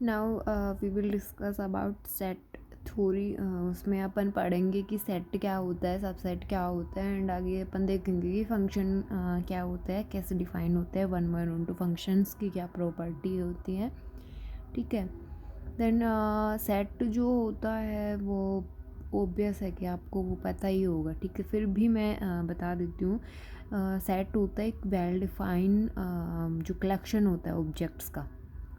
Now we will discuss about set theory. उसमें अपन पढ़ेंगे कि सेट क्या होता है, सबसेट क्या होता है, एंड आगे अपन देखेंगे कि फंक्शन क्या होता है, कैसे डिफाइन होता है, one by one two functions की क्या प्रॉपर्टी होती है। ठीक है। देन सेट जो होता है वो ओबियस है कि आपको वो पता ही होगा। ठीक है, फिर भी मैं बता देती हूँ। सेट होता है एक वेल डिफाइन जो कलेक्शन होता है ऑब्जेक्ट्स का।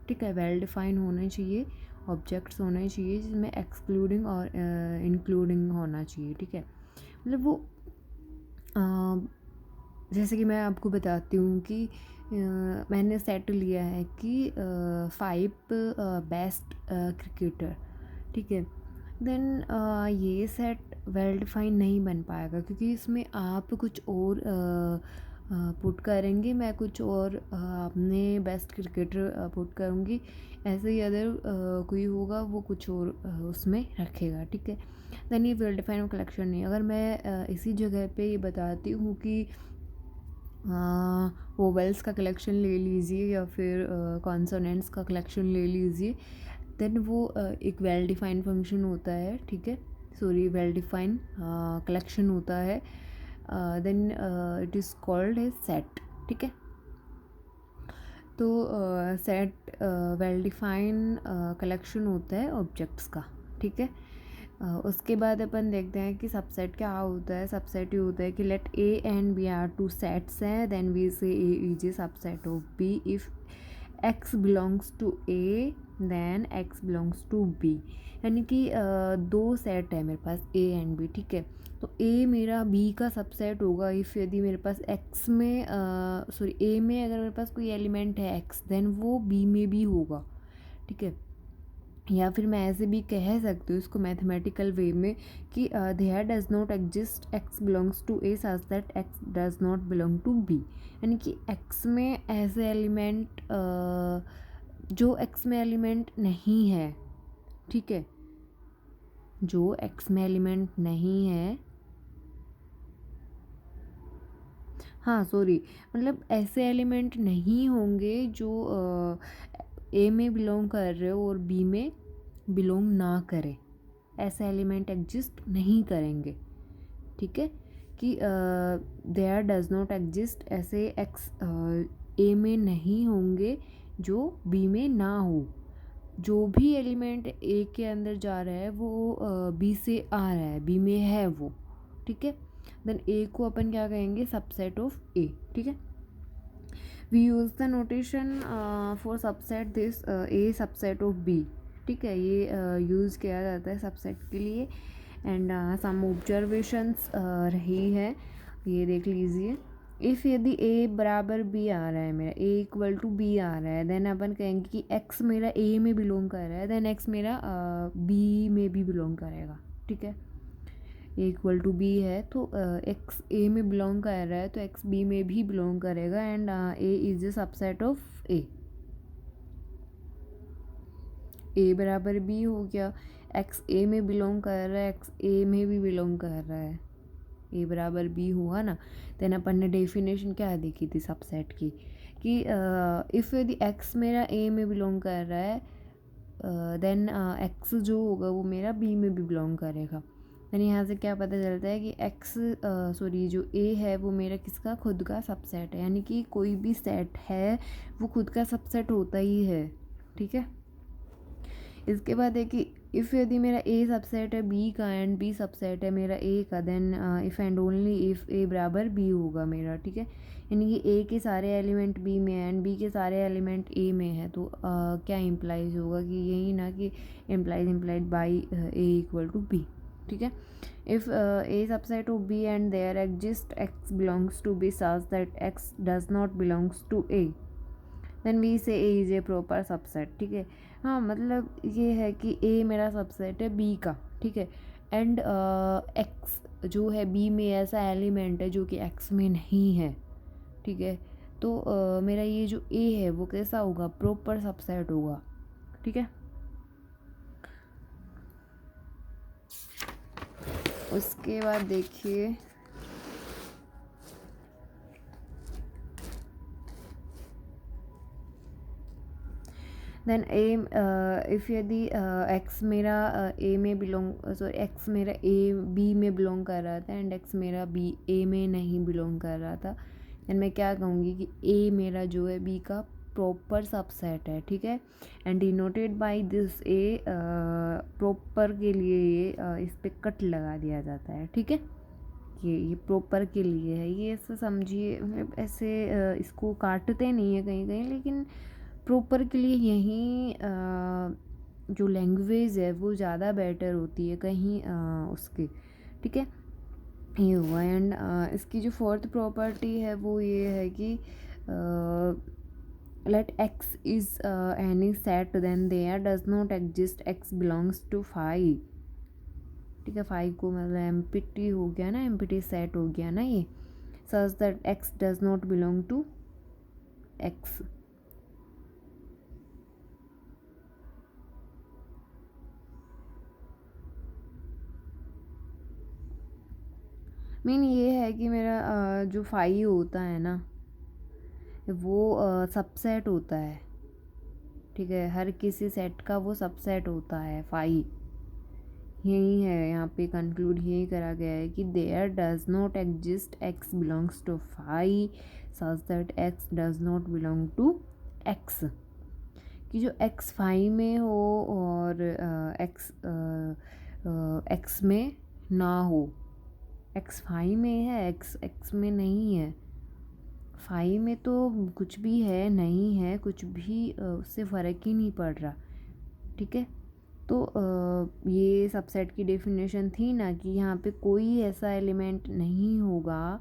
ठीक है, वेल डिफाइन होना चाहिए, ऑब्जेक्ट्स होने चाहिए जिसमें एक्सक्लूडिंग और इंक्लूडिंग होना चाहिए। ठीक है, मतलब वो जैसे कि मैं आपको बताती हूँ कि मैंने सेट लिया है कि 5 बेस्ट क्रिकेटर। ठीक है, देन ये सेट वेल डिफाइन नहीं बन पाएगा क्योंकि इसमें आप कुछ और पुट करेंगे, मैं कुछ और अपने बेस्ट क्रिकेटर पुट करूँगी, ऐसे ही अदर कोई होगा वो कुछ और उसमें रखेगा। ठीक है, देन ये वेल डिफाइन कलेक्शन नहीं। अगर मैं इसी जगह पे ये बताती हूँ कि वोवेल्स का कलेक्शन ले लीजिए या फिर कॉन्सोनेंट्स का कलेक्शन ले लीजिए, देन वो एक वेल डिफाइन फंक्शन होता है। ठीक है, सॉरी, वेल डिफाइन कलेक्शन होता है, then it is called a set. ठीक है, तो सेट वेल डिफाइन कलेक्शन होता है ऑब्जेक्ट्स का। ठीक है, उसके बाद अपन देखते हैं कि सबसेट क्या होता है। सबसेट ये होता है कि let A and B are two sets हैं, then we say A is a subset of b if x belongs to A then x belongs to B. यानी कि दो सेट है मेरे पास ए एंड बी। ठीक है, तो ए मेरा बी का सबसेट होगा इफ़ यदि मेरे पास एक्स में सॉरी ए में अगर मेरे पास कोई एलिमेंट है एक्स, देन वो बी में भी होगा। ठीक है, या फिर मैं ऐसे भी कह सकती हूँ इसको मैथमेटिकल वे में कि there does not exist x belongs to a such that x does not belong to B. यानी कि एक्स में ऐसे एलिमेंट जो एक्स में एलिमेंट नहीं है। ठीक है, जो एक्स में एलिमेंट नहीं है, हाँ सॉरी, मतलब ऐसे एलिमेंट नहीं होंगे जो ए में बिलोंग कर रहे हो और बी में बिलोंग ना करे, ऐसे एलिमेंट एग्जिस्ट नहीं करेंगे। ठीक है, कि देयर डज नॉट एग्जिस्ट, ऐसे एक्स ए में नहीं होंगे जो बी में ना हो। जो भी एलिमेंट ए के अंदर जा रहा है वो बी से आ रहा है, बी में है वो। ठीक है, देन ए को अपन क्या कहेंगे, सबसेट ऑफ ए। ठीक है, we use the notation for subset this A subset of B. ठीक है, ये यूज़ किया जाता है सबसेट के लिए, एंड सम ऑब्जर्वेशंस रही है, ये देख लीजिए। इफ़ यदि ए बराबर बी आ रहा है, मेरा ए इक्वल टू बी आ रहा है, देन अपन कहेंगे कि एक्स मेरा ए में बिलोंग कर रहा है, देन एक्स मेरा बी में भी बिलोंग करेगा। ठीक है, ए इक्वल टू बी है तो एक्स ए में बिलोंग कर रहा है तो एक्स बी में भी बिलोंग करेगा, and a is a subset of a. A बराबर बी हो गया, एक्स ए में बिलोंग कर रहा है, एक्स ए में भी बिलोंग कर रहा है, ए बराबर बी हुआ ना। देन अपन ने डेफिनेशन क्या देखी थी सबसेट की कि इफ़ यदि एक्स मेरा ए में बिलोंग कर रहा है, देन एक्स जो होगा वो मेरा बी में भी बिलोंग करेगा। देन यहाँ से क्या पता चलता है कि एक्स सॉरी जो ए है वो मेरा किसका, खुद का सबसेट है। यानी कि कोई भी सेट है वो खुद का सबसेट होता ही है। ठीक है, इसके बाद है कि इफ़ यदि मेरा ए सबसेट है बी का एंड बी सबसेट है मेरा ए का, then if and only if a बराबर बी होगा मेरा। ठीक है, यानी कि ए के सारे एलिमेंट बी में हैं एंड बी के सारे एलिमेंट ए में है, तो क्या इम्प्लाइज होगा कि यही ना कि implied by A equal to B. ठीक है, if A subset of B and there exist x belongs to B such that x does not belongs to A, then we say A is a proper subset. ठीक है, हाँ मतलब ये है कि ए मेरा सबसेट है बी का। ठीक है, एंड एक्स जो है बी में ऐसा एलिमेंट है जो कि एक्स में नहीं है। ठीक है, तो मेरा ये जो ए है वो कैसा होगा, प्रॉपर सबसेट होगा। ठीक है, उसके बाद देखिए देन ए इफ़ यदि एक्स मेरा ए में बिलोंग सॉरी एक्स मेरा ए बी में बिलोंग कर रहा था एंड एक्स मेरा बी ए में नहीं बिलोंग कर रहा था, देन मैं क्या कहूँगी कि ए मेरा जो है बी का प्रॉपर सबसेट है, ठीक है। And denoted by this A, proper के लिए ये इस पे कट लगा दिया जाता है, ठीक है। ये प्रॉपर के लिए है, ये ऐसे समझिए, मतलब ऐसे इसको काटते नहीं है कहीं कहीं, लेकिन प्रॉपर के लिए यहीं जो लैंग्वेज है वो ज़्यादा बेटर होती है कहीं उसके, ठीक है। ये हुआ। एंड इसकी जो फोर्थ प्रॉपर्टी है वो ये है कि let x is any set then there does not exist x belongs to phi, ठीक है। फाई को मतलब एम्पिटी हो गया ना, एम्पिटी सेट हो गया ना ये, such that x does not belong to x। Mean ये है कि मेरा जो फाई होता है ना वो सबसेट होता है, ठीक है। हर किसी सेट का वो सबसेट होता है फाई, यही है यहाँ पे कंक्लूड यही करा गया है कि there does not exist x belongs to phi such that x does not belong to x, कि जो एक्स फाई में हो और एक्स एक्स में ना हो। एक्स फाई में है, एक्स एक्स में नहीं है। फाई में तो कुछ भी है नहीं है, कुछ भी उससे फ़र्क ही नहीं पड़ रहा, ठीक है। तो ये सबसेट की डेफिनेशन थी ना कि यहाँ पे कोई ऐसा एलिमेंट नहीं होगा,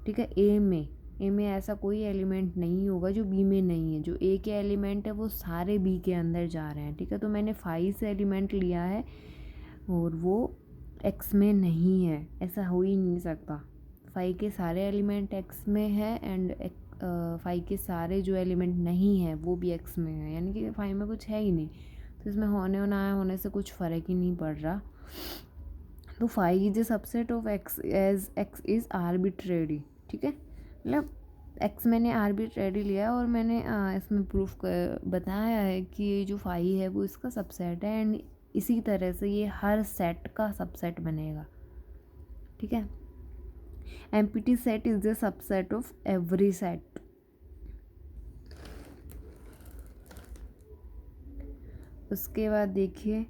ठीक है। ए में ऐसा कोई एलिमेंट नहीं होगा जो बी में नहीं है। जो ए के एलिमेंट है वो सारे बी के अंदर जा रहे हैं, ठीक है। तो मैंने फाई से एलिमेंट लिया है और वो एक्स में नहीं है, ऐसा हो ही नहीं सकता। फाई के सारे एलिमेंट एक्स में है एंड फाई के सारे जो एलिमेंट नहीं है वो भी एक्स में है, यानी कि फाई में कुछ है ही नहीं। तो इसमें होने और ना होने से कुछ फ़र्क ही नहीं पड़ रहा। तो phi is a subset of x as x is arbitrary, ठीक है। मतलब एक्स मैंने आर्बिट्रेरी लिया और मैंने इसमें प्रूफ बताया है कि ये जो फाई है वो इसका सबसेट है एंड इसी तरह से ये हर सेट का सबसेट बनेगा, ठीक है। Empty set is the subset of every set. उसके बाद देखिए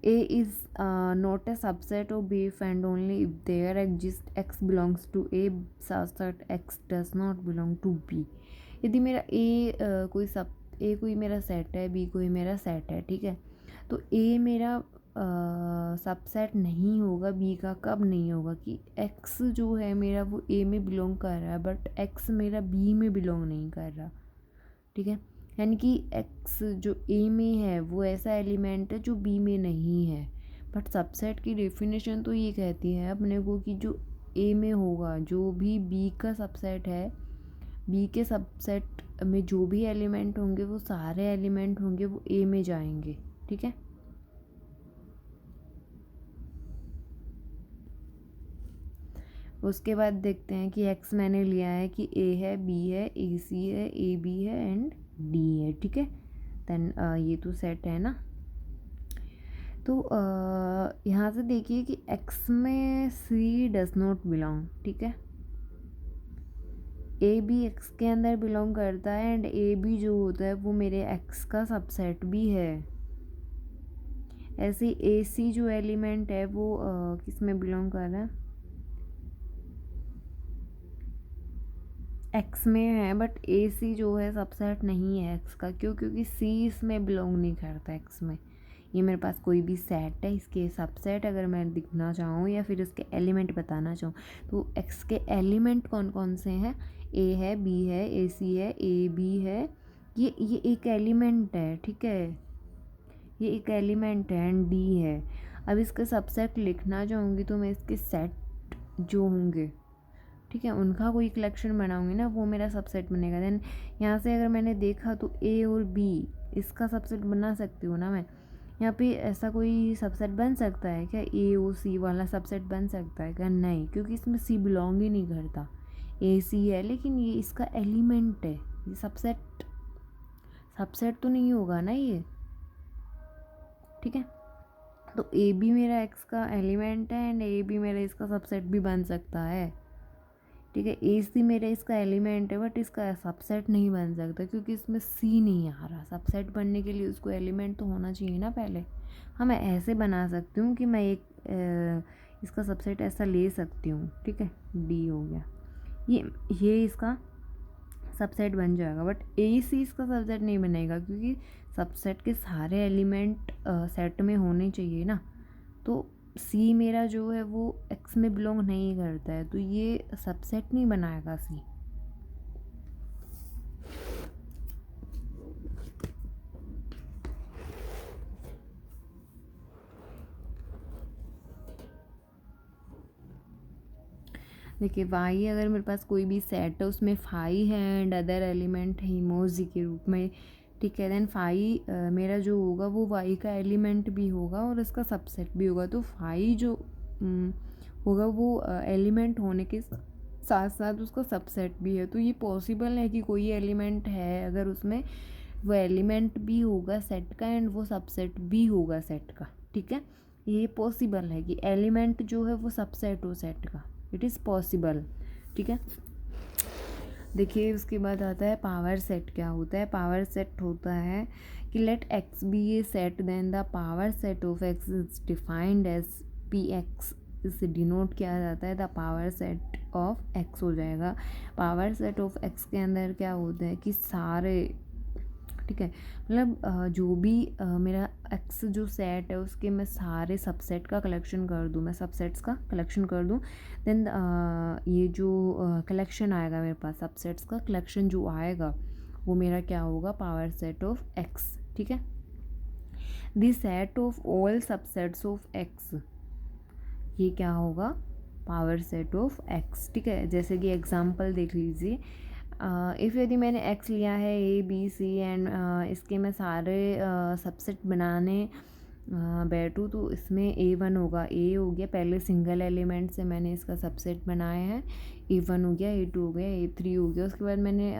A is not a subset of B if and only if there exists x belongs to A such that x does not belong to B। यदि मेरा A कोई मेरा set है, B कोई मेरा सेट है, ठीक है। तो A मेरा सबसेट नहीं होगा B का, कब नहीं होगा कि x जो है मेरा वो A में बिलोंग कर रहा है बट x मेरा B में बिलोंग नहीं कर रहा, ठीक है। यानी कि x जो A में है वो ऐसा एलिमेंट है जो B में नहीं है, बट सबसेट की डेफिनेशन तो ये कहती है अपने को कि जो A में होगा, जो भी B का सबसेट है, B के सबसेट में जो भी एलिमेंट होंगे वो सारे एलिमेंट होंगे वो A में जाएंगे, ठीक है। उसके बाद देखते हैं कि x मैंने लिया है कि A है, B है, AC है, AB है एंड D है, ठीक है। देन ये तो सेट है ना। तो यहाँ से देखिए कि x में C डज नॉट बिलोंग, ठीक है। ए बी एक्स के अंदर बिलोंग करता है एंड ए बी जो होता है वो मेरे एक्स का सबसेट भी है। ऐसे ए सी जो एलिमेंट है वो किस में बिलोंग कर रहा है, एक्स में है, बट ए सी जो है सबसेट नहीं है एक्स का। क्यों? क्योंकि सी इसमें बिलोंग नहीं करता एक्स में। ये मेरे पास कोई भी सेट है, इसके सबसेट अगर मैं दिखना चाहूँ या फिर इसके एलिमेंट बताना चाहूँ तो एक्स के एलिमेंट कौन कौन से हैं, ए है, बी है, ए सी है, ए बी है। ये एक एलिमेंट है, ठीक है। ये एक एलिमेंट है एंड डी है। अब इसका सबसेट लिखना चाहूँगी तो मैं इसके सेट जो होंगे, ठीक है, उनका कोई कलेक्शन बनाऊंगी ना, वो मेरा सबसेट बनेगा। देन यहाँ से अगर मैंने देखा तो ए और बी इसका सबसेट बना सकती हूँ ना मैं। यहाँ पे ऐसा कोई सबसेट बन सकता है क्या, ए ओ सी वाला सबसेट बन सकता है क्या? नहीं, क्योंकि इसमें सी बिलोंग ही नहीं करता। ए सी है लेकिन ये इसका एलिमेंट है, ये सबसेट सबसेट तो नहीं होगा ना ये, ठीक है। तो ए भी मेरा एक्स का एलिमेंट है एंड ए भी मेरा इसका सबसेट भी बन सकता है, ठीक है। ए सी मेरा इसका एलिमेंट है बट इसका सबसेट नहीं बन सकता क्योंकि इसमें सी नहीं आ रहा। सबसेट बनने के लिए उसको एलिमेंट तो होना चाहिए ना पहले। हाँ, मैं ऐसे बना सकती हूँ कि मैं एक इसका सबसेट ऐसा ले सकती हूँ, ठीक है। डी हो गया, ये इसका सबसेट बन जाएगा बट ए सी इसका सबसेट नहीं बनेगा क्योंकि सबसेट के सारे एलिमेंट सेट में होने चाहिए ना। तो सी मेरा जो है वो एक्स में बिलोंग नहीं करता है, तो ये सबसेट नहीं बनाएगा सी। देखिए वाई अगर मेरे पास कोई भी सेट है उसमें फाई है एंड अदर एलिमेंट है इमोजी के रूप में, ठीक है। देन फाई मेरा जो होगा वो वाई का एलिमेंट भी होगा और इसका सबसेट भी होगा। तो फाई जो होगा वो एलिमेंट होने के साथ साथ उसका सबसेट भी है। तो ये पॉसिबल है कि कोई एलिमेंट है अगर उसमें वो एलिमेंट भी होगा सेट का एंड वो सबसेट भी होगा सेट का, ठीक है। ये पॉसिबल है कि एलिमेंट जो है वो सबसेट हो सेट का, इट इज़ पॉसिबल, ठीक है। देखिए उसके बाद आता है पावर सेट। क्या होता है पावर सेट? होता है कि let x be a set then the power set of x is defined as P x. इसे डिनोट किया जाता है the power set of x हो जाएगा। पावर सेट ऑफ एक्स के अंदर क्या होता है कि सारे, ठीक है, मतलब जो भी मेरा एक्स जो सेट है उसके मैं सारे सबसेट का कलेक्शन कर दूँ, मैं सबसेट्स का कलेक्शन कर दूँ। देन ये जो कलेक्शन आएगा मेरे पास सबसेट्स का कलेक्शन जो आएगा वो मेरा क्या होगा? पावर सेट ऑफ एक्स, ठीक है। The set of all subsets of x, ये क्या होगा? पावर सेट ऑफ एक्स, ठीक है। जैसे कि एग्जांपल देख लीजिए, इफ़ यदि मैंने एक्स लिया है ए बी सी एंड इसके मैं सारे सबसेट बनाने बैठूँ तो इसमें A1 होगा। ए हो गया, पहले सिंगल एलिमेंट से मैंने इसका सबसेट बनाया है। A1 हो गया, A2 हो गया, A3 हो गया। उसके बाद मैंने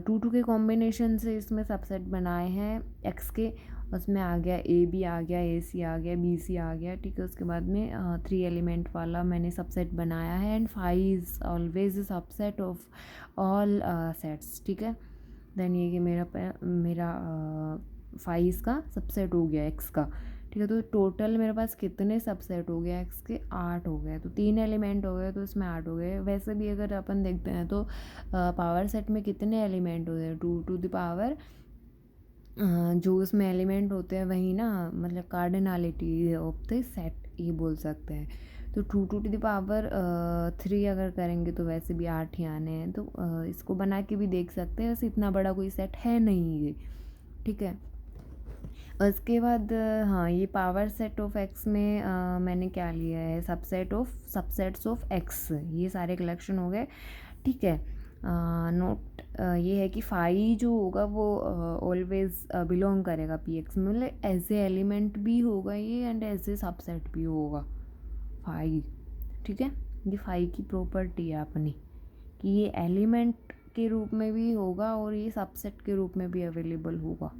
2 के कॉम्बिनेशन से इसमें सबसेट बनाए हैं एक्स के। उसमें आ गया ए बी आ गया, ए सी आ गया, बी सी आ गया, ठीक है। उसके बाद में 3 एलिमेंट वाला मैंने सबसेट बनाया है and five is always subset of all sets, ठीक है। देन ये कि मेरा फाइव का सबसेट हो गया एक्स का, ठीक है। तो टोटल मेरे पास कितने सबसेट हो गया एक्स के? 8 हो गए। तो 3 एलिमेंट हो गए तो इसमें 8 हो गए। वैसे भी अगर अपन देखते हैं तो पावर सेट में कितने एलिमेंट होते हैं? 2 टू द पावर जो उसमें एलिमेंट होते हैं वही ना, मतलब कार्डिनलिटी ऑफ द सेट ये बोल सकते हैं। तो 2 टू द पावर 3 अगर करेंगे तो वैसे भी 8 ही आने हैं। तो इसको बना के भी देख सकते हैं, वैसे इतना बड़ा कोई सेट है नहीं ये, ठीक है। उसके बाद हाँ, ये पावर सेट ऑफ एक्स में मैंने क्या लिया है? सबसेट्स ऑफ एक्स, ये सारे कलेक्शन हो गए, ठीक है। नोट ये है कि फाई जो होगा वो ऑलवेज बिलोंग करेगा पी एक्स में, मतलब एज ए एलिमेंट भी होगा ये एंड एज ए सबसेट भी होगा फाई, ठीक है। ये फाई की प्रॉपर्टी है अपनी कि ये एलिमेंट के रूप में भी होगा और ये सबसेट के रूप में भी अवेलेबल होगा।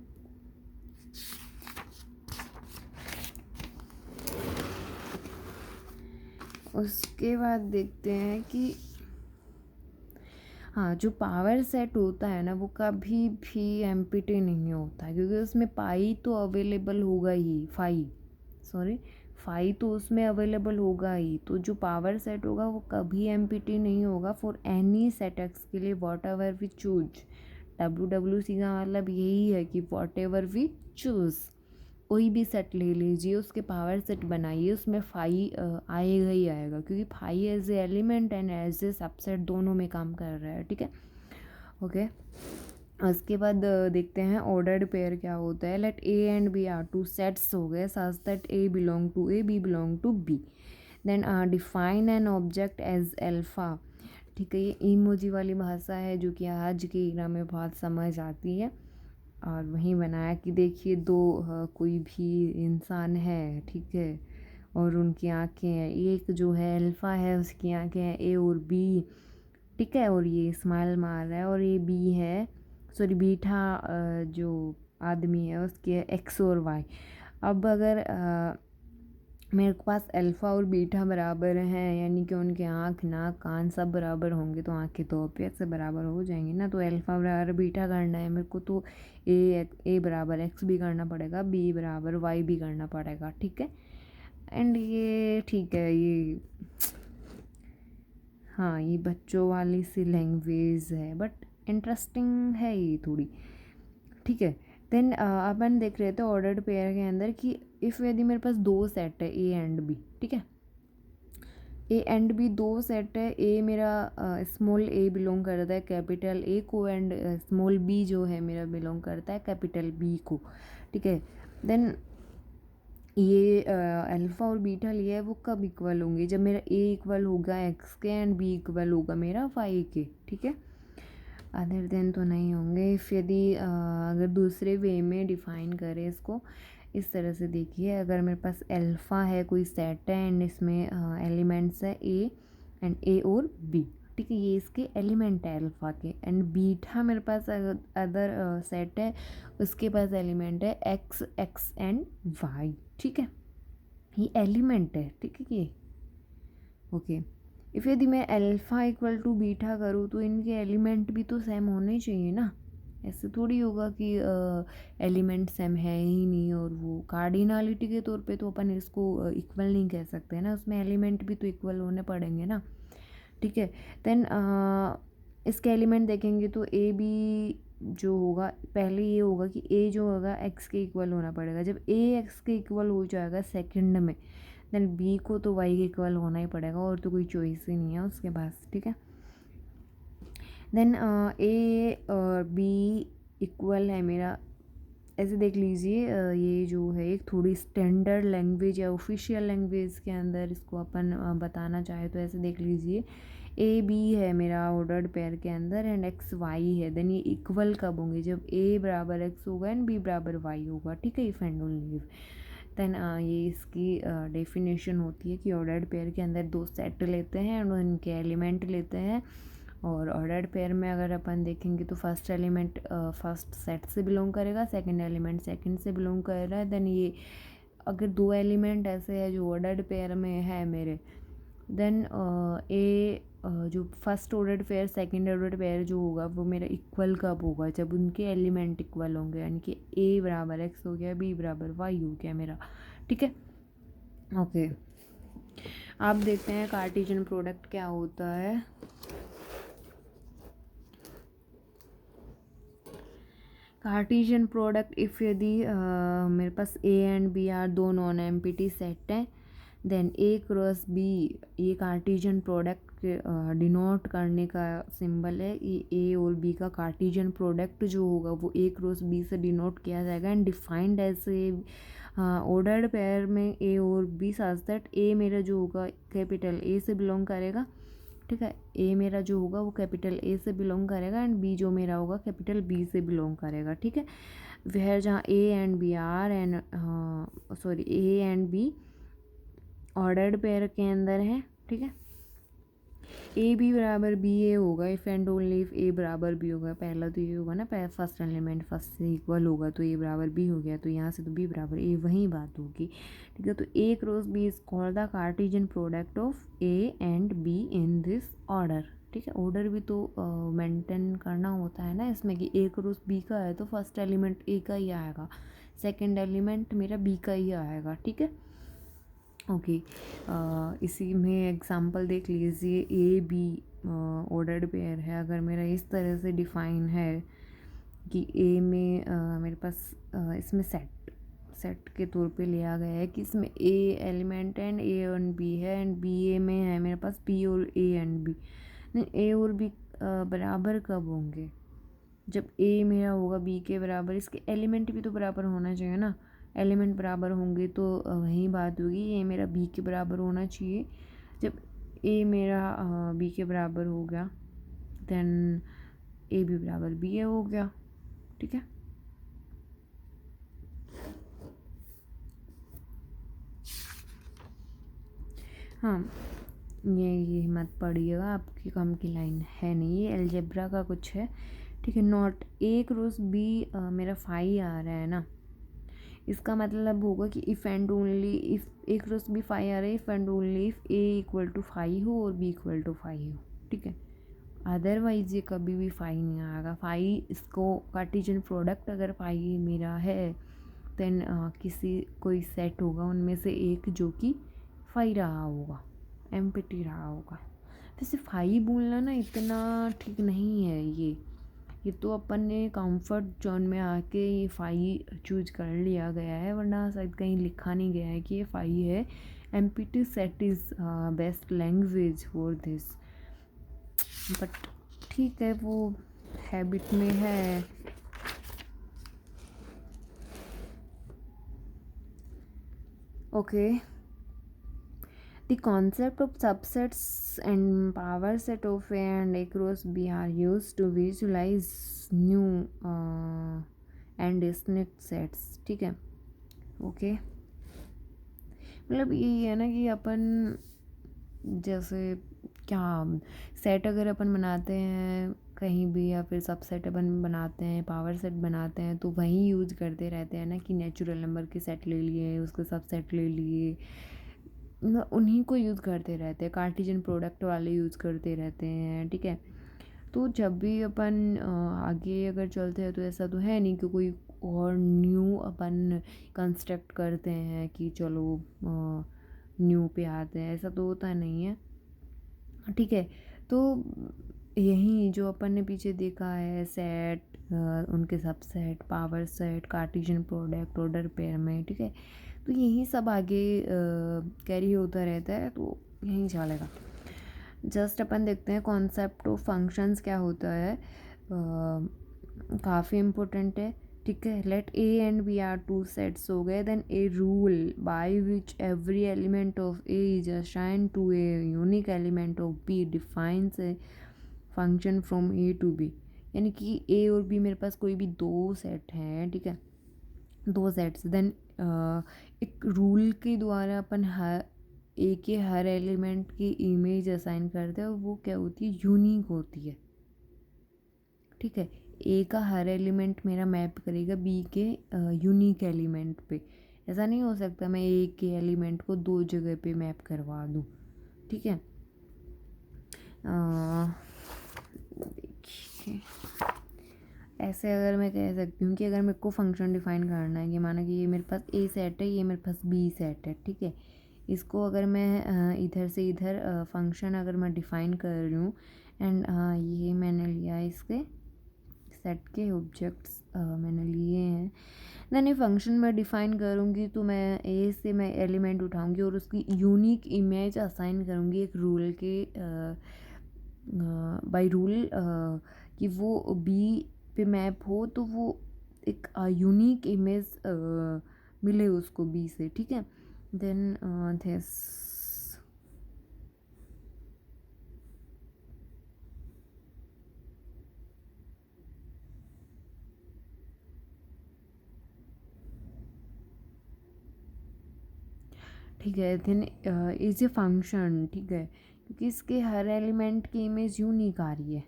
उसके बाद देखते हैं कि हाँ, जो पावर सेट होता है ना वो कभी भी एम्प्टी नहीं होता क्योंकि उसमें पाई तो अवेलेबल होगा ही, फाई तो उसमें अवेलेबल होगा ही। तो जो पावर सेट होगा वो कभी एम्प्टी नहीं होगा फॉर एनी सेट एक्स के लिए whatever we choose. WWC का मतलब यही है कि वॉट एवर वी चूज़, कोई भी सेट ले लीजिए उसके पावर सेट बनाइए, उसमें फाई आएगा ही आएगा क्योंकि phi as a element and as a subset दोनों में काम कर रहा है, ठीक है। ओके, उसके बाद देखते हैं ऑर्डर्ड पेयर क्या होता है। Let A and B are 2 sets हो गए such that A belong to A, B belong to B. Then define an object as alpha, ठीक है। ये इमोजी वाली भाषा है जो कि आज की इरा में बहुत समझ आती है। और वहीं बनाया कि देखिए दो कोई भी इंसान है, ठीक है, और उनकी आंखें हैं। एक जो है अल्फ़ा है उसकी आंखें हैं ए और बी, ठीक है, और ये स्माइल मार रहा है। और ये बी है, सॉरी बीटा जो आदमी है उसके एक्स और वाई। अब अगर मेरे पास अल्फ़ा और बीटा बराबर हैं, यानी कि उनके आँख नाक कान सब बराबर होंगे, तो आँखें तो ऑब्वियस से बराबर हो जाएंगी ना। तो अल्फ़ा बराबर बीटा करना है मेरे को, तो ए बराबर एक्स भी करना पड़ेगा, बी बराबर वाई भी करना पड़ेगा, ठीक है। एंड ये ठीक है, ये हाँ ये बच्चों वाली सी लैंग्वेज है, बट इंटरेस्टिंग है ये थोड़ी, ठीक है। देन अपन देख रहे थे ऑर्डर्ड पेयर के अंदर कि इफ़ यदि मेरे पास दो सेट है ए एंड बी, ठीक है, ए एंड बी दो सेट है, ए मेरा स्मॉल ए बिलोंग करता है कैपिटल ए को, एंड स्मॉल बी जो है मेरा बिलोंग करता है कैपिटल बी को, ठीक है। देन ये अल्फ़ा और बीटा लिया है वो कब इक्वल होंगे, जब मेरा ए इक्वल होगा एक्स के एंड बी इक्वल होगा मेरा वाई के, ठीक है। अदर देन तो नहीं होंगे। इफ़ यदि अगर दूसरे वे में डिफ़ाइन करें इसको, इस तरह से देखिए, अगर मेरे पास अल्फ़ा है कोई सेट है एंड इसमें एलिमेंट्स है ए और बी, ठीक है, ये इसके एलिमेंट है अल्फ़ा के। एंड बीटा मेरे पास अदर सेट है, उसके पास एलिमेंट है एक्स एंड वाई, ठीक है, ये एलिमेंट है, ठीक है ये ओके। इफ़ यदि मैं अल्फ़ा इक्वल टू बीटा करूँ तो इनके एलिमेंट भी तो सेम होने चाहिए ना, ऐसे थोड़ी होगा कि एलिमेंट सेम है ही नहीं, और वो कार्डिनलिटी के तौर पे तो अपन इसको इक्वल नहीं कह सकते ना, उसमें एलिमेंट भी तो इक्वल होने पड़ेंगे ना, ठीक है। देन इसके एलिमेंट देखेंगे तो ए बी जो होगा, पहले ये होगा कि ए जो होगा एक्स के इक्वल होना पड़ेगा, जब ए एक्स के इक्वल हो जाएगा सेकंड में, देन बी को तो वाई के इक्वल होना ही पड़ेगा, और तो कोई चॉइस ही नहीं है उसके पास, ठीक है। देन ए और बी इक्वल है मेरा, ऐसे देख लीजिए, ये जो है एक थोड़ी स्टैंडर्ड लैंग्वेज या ऑफिशियल लैंग्वेज के अंदर इसको अपन बताना चाहे तो ऐसे देख लीजिए, ए बी है मेरा ऑर्डर्ड पेयर के अंदर एंड एक्स वाई है, देन ये इक्वल कब होंगे, जब ए बराबर एक्स होगा एंड बी बराबर वाई होगा, ठीक है, if and only if. Then ये इसकी डेफिनेशन होती है कि ऑर्डर्ड पेयर के अंदर दो सेट लेते हैं और उनके एलिमेंट लेते हैं, और ऑर्डर्ड पेयर में अगर अपन देखेंगे तो फर्स्ट एलिमेंट फर्स्ट सेट से बिलोंग करेगा, सेकंड एलिमेंट सेकंड से बिलोंग कर रहा है। देन ये अगर दो एलिमेंट ऐसे है जो ऑर्डर्ड पेयर में है मेरे, देन जो first ordered pair second ordered pair जो होगा वो मेरा इक्वल कब होगा, जब उनके एलिमेंट इक्वल होंगे, यानी कि ए बराबर एक्स हो गया, बी बराबर वाई हो गया मेरा, ठीक है ओके। आप देखते हैं कार्टेशियन प्रोडक्ट क्या होता है। कार्टेशियन प्रोडक्ट इफ़ यदि मेरे पास ए एंड बी आर दो नॉन एम्प्टी सेट हैं, देन ए क्रॉस बी, ये कार्टेशियन प्रोडक्ट डिनोट करने का सिंबल है, ये ए और बी का कार्टेशियन प्रोडक्ट जो होगा वो ए क्रॉस बी से डिनोट किया जाएगा and defined as a ordered pair में ए और बी सच दैट ए मेरा जो होगा कैपिटल ए से बिलोंग करेगा, ठीक है, ए मेरा जो होगा वो कैपिटल ए से बिलोंग करेगा एंड बी जो मेरा होगा कैपिटल बी से बिलोंग करेगा, ठीक है। वह जहाँ A and B are and sorry A and B ordered pair के अंदर है, ठीक है, ए बी बराबर बी ए होगा इफ़ एंड ओनली इफ ए बराबर बी होगा, पहला तो ये होगा ना, फर्स्ट एलिमेंट फर्स्ट से इक्वल होगा तो ए बराबर बी हो गया, तो यहाँ से तो बी बराबर ए वही बात होगी, ठीक है। तो a cross b is called the Cartesian product of a and b in this order, ठीक है। ऑर्डर भी तो मेंटेन करना होता है ना इसमें, कि ए क्रॉस बी का है तो फर्स्ट एलिमेंट ए का ही आएगा, सेकेंड एलिमेंट मेरा बी का ही आएगा, ठीक है ओके। इसी में एग्जांपल देख लीजिए, ए बी ऑर्डर्ड पेयर है, अगर मेरा इस तरह से डिफाइन है कि ए में मेरे पास इसमें सेट के तौर पे लिया गया है कि इसमें a element and a and b है, एंड बी ए में है मेरे पास बी और ए एंड बी, ए और बी बराबर कब होंगे, जब ए मेरा होगा बी के बराबर, इसके एलिमेंट भी तो बराबर होना चाहिए ना, एलिमेंट बराबर होंगे तो वही बात होगी, ए मेरा बी के बराबर होना चाहिए, जब ए मेरा बी के बराबर हो गया देन ए भी बराबर बी ए हो गया, ठीक है। हाँ ये मत पढ़िएगा, आपकी कम की लाइन है नहीं, ये अलजेब्रा का कुछ है, ठीक है। नॉट ए क्रॉस बी मेरा फाई आ रहा है ना, इसका मतलब होगा कि if and only if a cross b phi आ रहा है, if and only if a equal to phi हो और बी इक्वल टू फाई हो, ठीक है। अदरवाइज ये कभी भी फाई नहीं आएगा। फाई इसको कार्टेशियन प्रोडक्ट अगर फाई मेरा है देन किसी कोई सेट होगा उनमें से एक जो कि फाई रहा होगा, एम्प्टी रहा होगा। वैसे फाई बोलना ना इतना ठीक नहीं है। ये तो अपन ने कंफर्ट जोन में आके ये फाई चूज कर लिया गया है, वरना शायद कहीं लिखा नहीं गया है कि ये फाई है। Empty set is best language for this, but ठीक है वो हैबिट में है। Okay, the concept of subsets and power set of A and A cross B are used to visualize new and distinct sets, ठीक है। Okay, मतलब यही है ना कि अपन जैसे क्या सेट अगर अपन बनाते हैं कहीं भी, या फिर सबसेट अपन बनाते हैं, पावर सेट बनाते हैं, तो वही यूज करते रहते हैं ना कि नेचुरल नंबर के सेट ले लिए, उसके सबसेट ले लिए, उन्हीं को यूज़ करते रहते हैं, कार्टेशियन प्रोडक्ट वाले यूज़ करते रहते हैं, ठीक है। तो जब भी अपन आगे अगर चलते हैं तो ऐसा तो है नहीं कि कोई और न्यू अपन कंस्ट्रक्ट करते हैं कि चलो न्यू पे आते हैं, ऐसा तो होता नहीं है, ठीक है। तो यही जो अपन ने पीछे देखा है सेट, उनके subset, power set, Cartesian product, order pair में, ठीक है। तो यही सब आगे कैरी होता रहता है, तो यही चलेगा। जस्ट अपन देखते हैं कॉन्सेप्ट ऑफ फंक्शंस क्या होता है, काफ़ी इम्पोर्टेंट है, ठीक है। Let A and B are two sets हो गए, then a rule by which every element of A is assigned to a unique element of B defines a function from A to B. यानी कि ए और B मेरे पास कोई भी दो set हैं, ठीक है, दो सेट्स, देन एक रूल के द्वारा अपन हर ए के हर एलिमेंट की इमेज असाइन करते हैं और वो क्या होती है, यूनिक होती है, ठीक है। ए का हर एलिमेंट मेरा मैप करेगा बी के यूनिक एलिमेंट पे। ऐसा नहीं हो सकता मैं ए के एलिमेंट को दो जगह पे मैप करवा दूँ, ठीक है। देखिए ऐसे अगर मैं कह सकती हूँ कि अगर मेरे को फंक्शन डिफाइन करना है कि माना कि ये मेरे पास ए सेट है, ये मेरे पास बी सेट है, ठीक है। इसको अगर मैं इधर से इधर फंक्शन अगर मैं डिफ़ाइन कर रही हूँ एंड ये मैंने लिया है, इसके सेट के ऑब्जेक्ट्स मैंने लिए हैं, देन ये फंक्शन मैं डिफ़ाइन करूँगी तो मैं ए से मैं एलिमेंट उठाऊँगी और उसकी यूनिक इमेज असाइन करूँगी एक रूल के बाय रूल कि वो बी पे मैप हो, तो वो एक यूनिक इमेज मिले उसको बी से, ठीक है। देन दिस ठीक है, देन इज ए फंक्शन, ठीक है, क्योंकि इसके हर एलिमेंट की इमेज यूनिक आ रही है।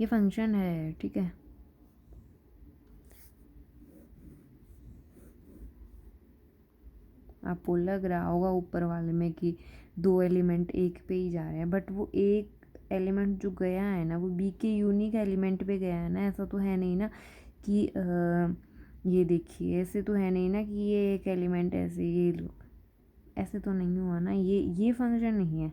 ये फंक्शन है, ठीक है। आपको लग रहा होगा ऊपर वाले में कि दो एलिमेंट एक पे ही जा रहे हैं, बट वो एक एलिमेंट जो गया है ना वो बी के यूनिक एलिमेंट पे गया है ना। ऐसा तो है नहीं ना कि ये देखिए, ऐसे तो है नहीं ना कि ये एक एलिमेंट ऐसे ये लो, ऐसे तो नहीं हुआ ना। ये फंक्शन नहीं है,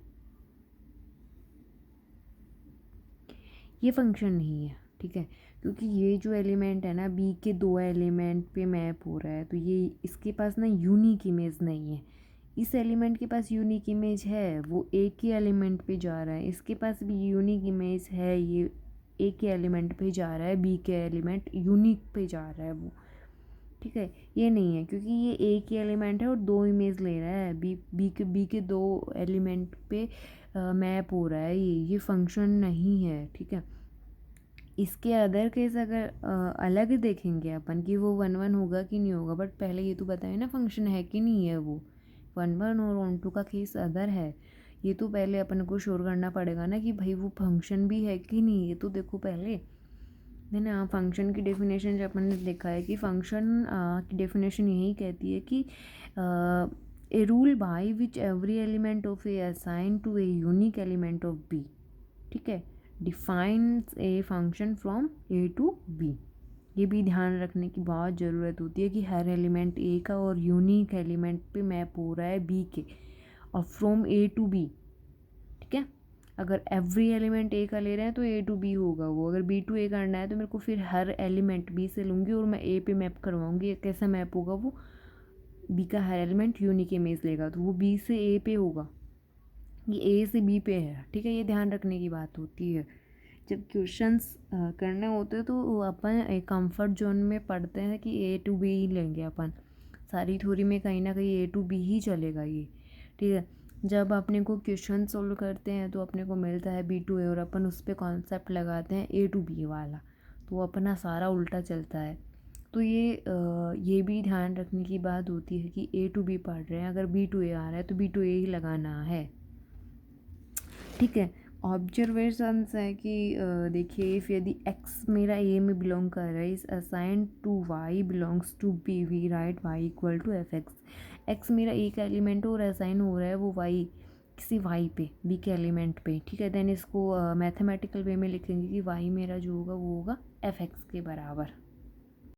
ये फंक्शन नहीं है, ठीक है। क्योंकि ये जो एलिमेंट है ना बी के दो एलिमेंट पे मैप हो रहा है, तो ये इसके पास ना यूनिक इमेज नहीं है। इस एलिमेंट के पास यूनिक इमेज है, वो एक ही एलिमेंट पे जा रहा है। इसके पास भी यूनिक इमेज है, ये एक ही एलिमेंट पे जा रहा है, बी के एलिमेंट यूनिक पे जा रहा है वो, ठीक है। ये नहीं है क्योंकि ये एक ही एलिमेंट है और दो इमेज ले रहा है, बी के दो एलिमेंट पे मैप हो रहा है, ये फंक्शन नहीं है, ठीक है। इसके अदर केस अगर अलग देखेंगे अपन कि वो 1 1 होगा कि नहीं होगा, बट पहले ये तो बताए ना फंक्शन है कि नहीं है वो 1 1 और ऑन टू का केस अदर है। ये तो पहले अपन को श्योर करना पड़ेगा ना कि भाई वो फंक्शन भी है कि नहीं, ये तो देखो पहले। देन फंक्शन की डेफिनेशन जो अपन ने देखा है कि फंक्शन की डेफिनेशन यही कहती है कि a rule by which every element of a assign to a unique element of B, ठीक है, defines a function from A to b. ये भी ध्यान रखने की बहुत ज़रूरत होती है कि हर एलिमेंट ए का और यूनिक एलिमेंट पे मैप हो रहा है बी के, और फ्रॉम ए टू बी, ठीक है। अगर एवरी एलिमेंट ए का ले रहे हैं तो ए टू बी होगा वो, अगर बी टू ए करना है तो मेरे को फिर हर एलिमेंट बी से लूँगी और मैं ए पे मैप करवाऊँगी। कैसा मैप होगा वो, बी का हर एलिमेंट यूनिक इमेज लेगा तो वो बी से ए पे होगा, ये ए से बी पे है, ठीक है। ये ध्यान रखने की बात होती है। जब क्वेश्चंस करने होते हैं तो अपन एक कंफर्ट जोन में पढ़ते हैं कि ए टू बी ही लेंगे अपन, सारी थ्योरी में कहीं ना कहीं ए टू बी ही चलेगा ये, ठीक है। जब अपने को क्वेश्चन सोल्व करते हैं तो अपने को मिलता है बी टू ए और अपन उस पर कॉन्सेप्ट लगाते हैं ए टू बी वाला, तो अपना सारा उल्टा चलता है। तो ये भी ध्यान रखने की बात होती है कि ए टू बी पढ़ रहे हैं, अगर बी टू ए आ रहा है तो बी टू ए ही लगाना है, ठीक है। ऑब्जर्वेशंस है कि देखिए इफ़ यदि x मेरा a में बिलोंग कर रहा है is assign to y belongs to b, we write y equal to F X. x मेरा a का एलिमेंट और असाइन हो रहा है वो y किसी y पे, b के एलिमेंट पे, ठीक है। देन इसको मैथमेटिकल वे में लिखेंगे कि y मेरा जो होगा वो होगा एफ एक्स के बराबर।